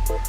Hey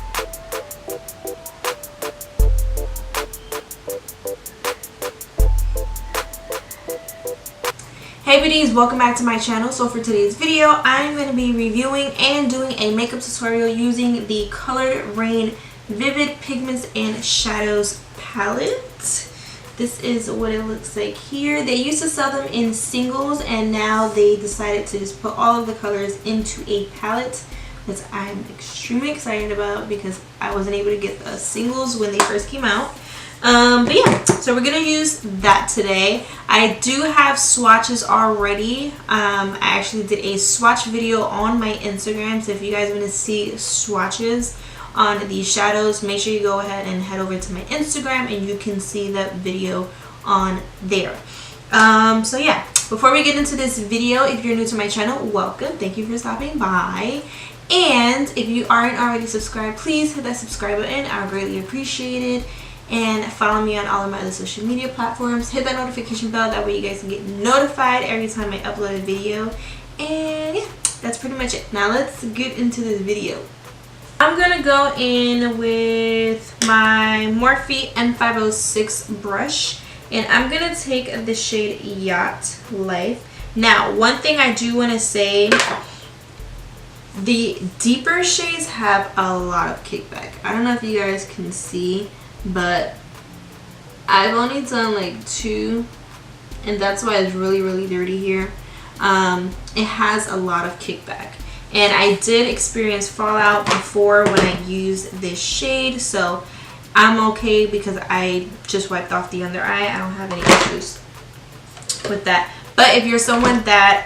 beauties, welcome back to my channel. So for today's video, I'm going to be reviewing and doing a makeup tutorial using the Colouredraine Vivid Pigments and Shadows palette. This is what it looks like here. They used to sell them in singles and now they decided to just put all of the colors into a palette, which I'm extremely excited about because I wasn't able to get the singles when they first came out. But yeah, so we're gonna use that today. I do have swatches already. I actually did a swatch video on my Instagram, so if you guys want to see swatches on these shadows, make sure you go ahead and head over to my Instagram and you can see that video on there. So yeah, before we get into this video, if you're new to my channel, welcome. Thank you for stopping by. And if you aren't already subscribed, please hit that subscribe button. I would greatly appreciate it. And follow me on all of my other social media platforms. Hit that notification bell, that way you guys can get notified every time I upload a video. And yeah, that's pretty much it. Now let's get into this video. I'm gonna go in with my Morphe M506 brush, and I'm gonna take the shade Yacht Life. Now, one thing I do want to say, the deeper shades have a lot of kickback. I don't know if you guys can see, but I've only done like 2, and that's why it's really dirty here. It has a lot of kickback, and I did experience fallout before when I used this shade, so I'm okay because I just wiped off the under eye. I don't have any issues with that. But if you're someone that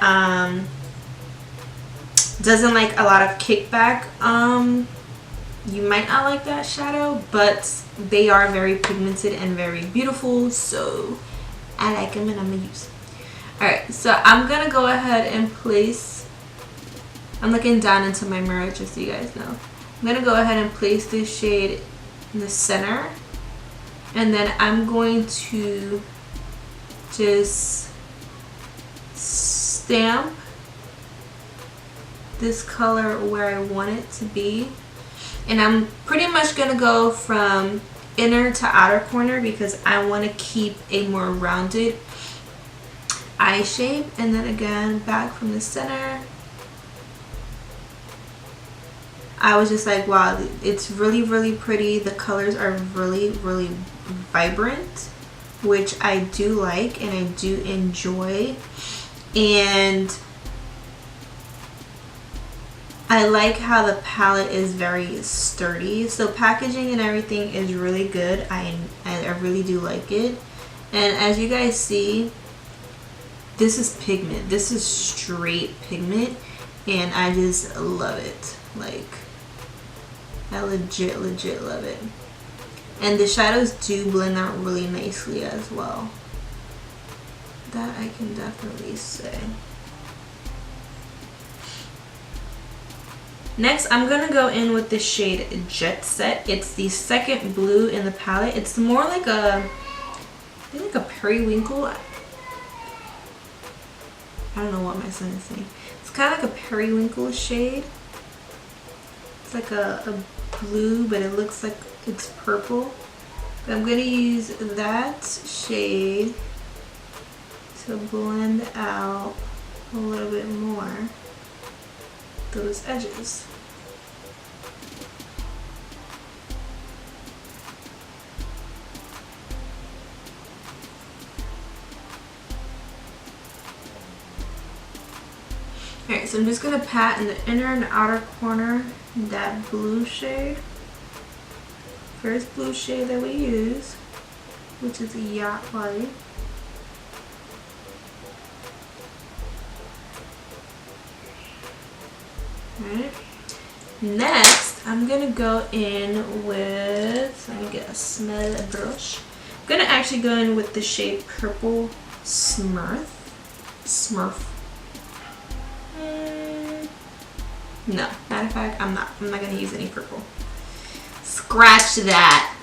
doesn't like a lot of kickback, you might not like that shadow, but they are very pigmented and very beautiful, so I like them and I'm gonna use them. Alright, so I'm gonna go ahead and place, I'm looking down into my mirror just so you guys know. I'm gonna go ahead and place this shade in the center, and then I'm going to just stamp this color where I want it to be. And I'm pretty much going to go from inner to outer corner because I want to keep a more rounded eye shape. And then again, back from the center. I was just like, wow, it's really pretty. The colors are really vibrant, which I do like and I do enjoy. And I like how the palette is very sturdy, so packaging and everything is really good. I really do like it. And as you guys see, this is pigment. This is straight pigment, and I just love it. Like, I legit love it. And the shadows do blend out really nicely as well. That I can definitely say. Next, I'm going to go in with the shade Jet Set. It's the second blue in the palette. It's more like a, I think like a periwinkle. I don't know what my son is saying. It's kind of like a periwinkle shade. It's like a blue, but it looks like it's purple. But I'm going to use that shade to blend out a little bit more those edges. Alright, so I'm just going to pat in the inner and outer corner that blue shade. First blue shade that we use, which is Yacht Life. Alright. Next, I'm going to go in with, let me get a smell brush. I'm going to actually go in with the shade Purple Smurf. No, matter of fact, I'm not going to use any purple. Scratch that.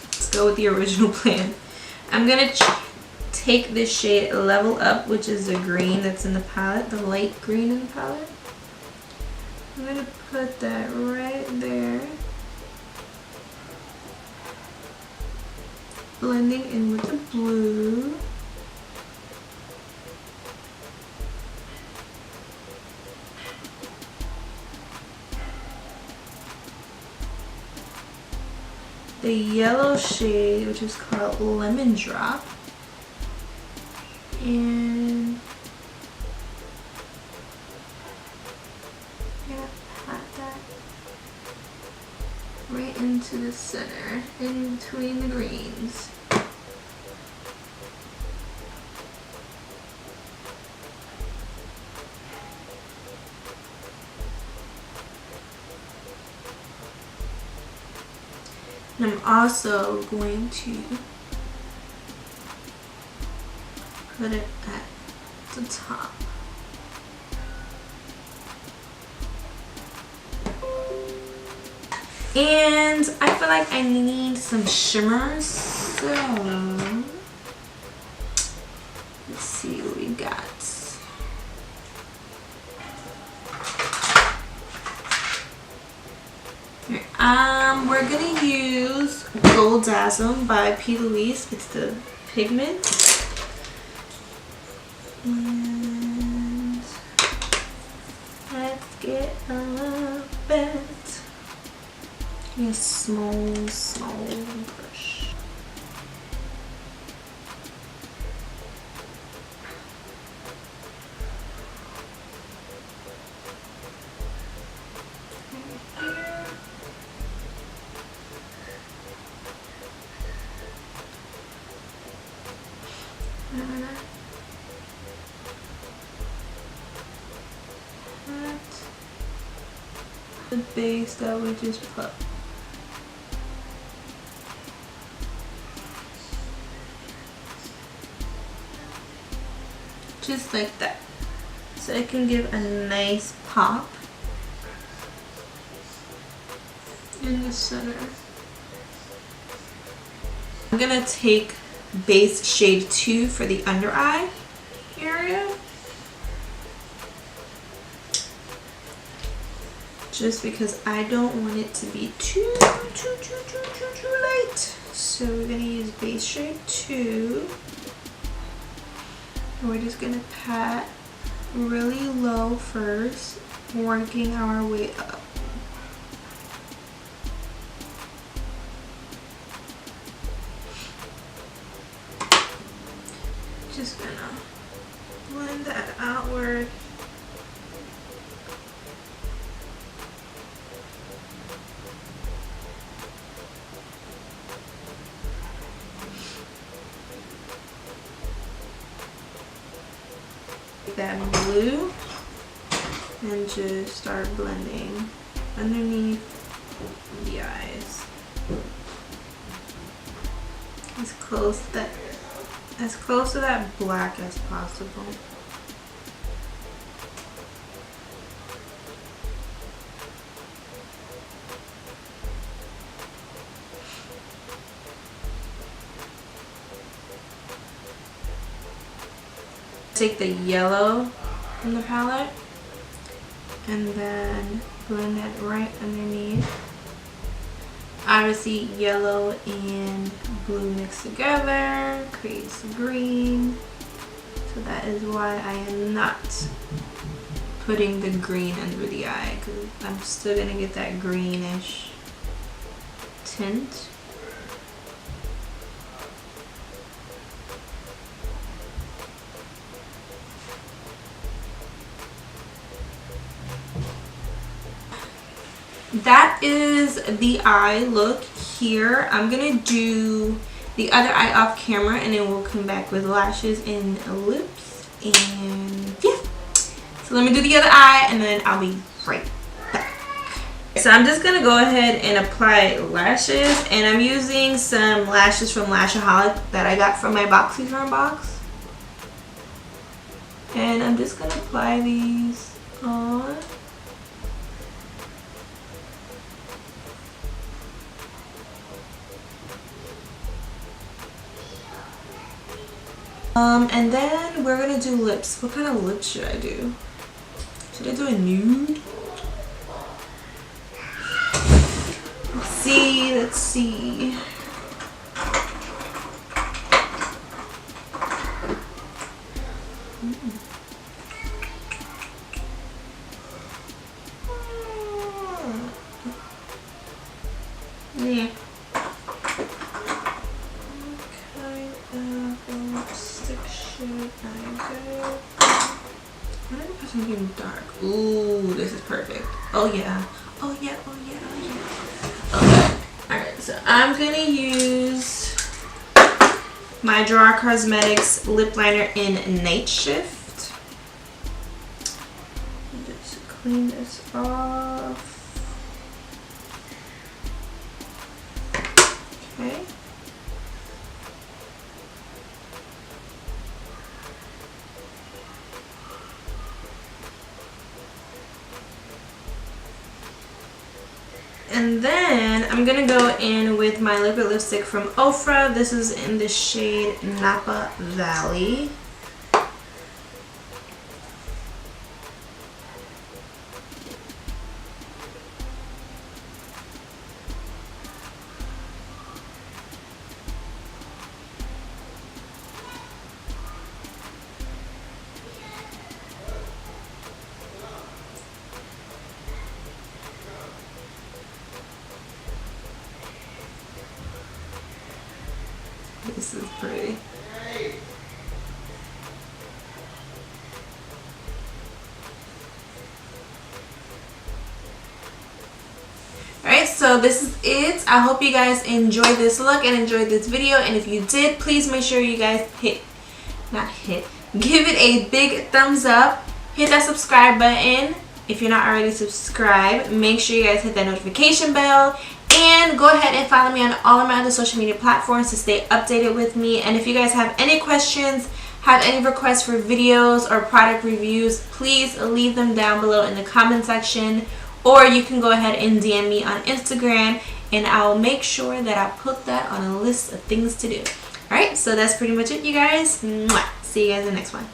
Let's go with the original plan. I'm going to take this shade Level Up, which is the green that's in the palette, the light green in the palette. I'm going to put that right there. blending in with the blue. The yellow shade, which is called Lemon Drop. And I'm gonna pat that right into the center, in between the greens. And I'm also going to put it at the top. And I feel like I need some shimmers, so let's see what we got. We're gonna use Gold Dazzle by P. Louise. It's the Pigments. And let's get a little bit. A small brush. The base that we just put. Just like that, so it can give a nice pop in the center. I'm gonna take base shade 2 for the under eye area, just because I don't want it to be too light. So we're gonna use base shade 2. We're just gonna pat really low first, working our way up. Just gonna blend that outward. That blue and just start blending underneath the eyes as close to that black as possible. Take the yellow from the palette and then blend it right underneath. Obviously yellow and blue mixed together creates green, so that is why I am not putting the green under the eye, because I'm still gonna get that greenish tint. That is the eye look here. I'm gonna do the other eye off camera and then we'll come back with lashes and lips, and yeah. So let me do the other eye and then I'll be right back. So I'm just gonna go ahead and apply lashes, and I'm using some lashes from Lashaholic that I got from my BoxyCharm box. And I'm just gonna apply these on. And then we're gonna do lips. What kind of lips should I do? Should I do a nude? Let's see. Yeah. What kind of lipstick should I go? I'm gonna put something dark. Ooh, this is perfect. Oh yeah. Oh yeah, oh yeah, oh yeah. Okay. Alright, so I'm gonna use my Gerard Cosmetics lip liner in Night Shift. Just clean this off. Okay. And then I'm gonna go in with my liquid lipstick from Ofra. This is in the shade Napa Valley. This is pretty. Alright, so this is it. I hope you guys enjoyed this look and enjoyed this video. And if you did, please make sure you guys give it a big thumbs up. Hit that subscribe button. If you're not already subscribed, make sure you guys hit that notification bell. And go ahead and follow me on all of my other social media platforms to stay updated with me. And if you guys have any questions, have any requests for videos or product reviews, please leave them down below in the comment section. Or you can go ahead and DM me on Instagram, and I'll make sure that I put that on a list of things to do. Alright, so that's pretty much it, you guys. Mwah. See you guys in the next one.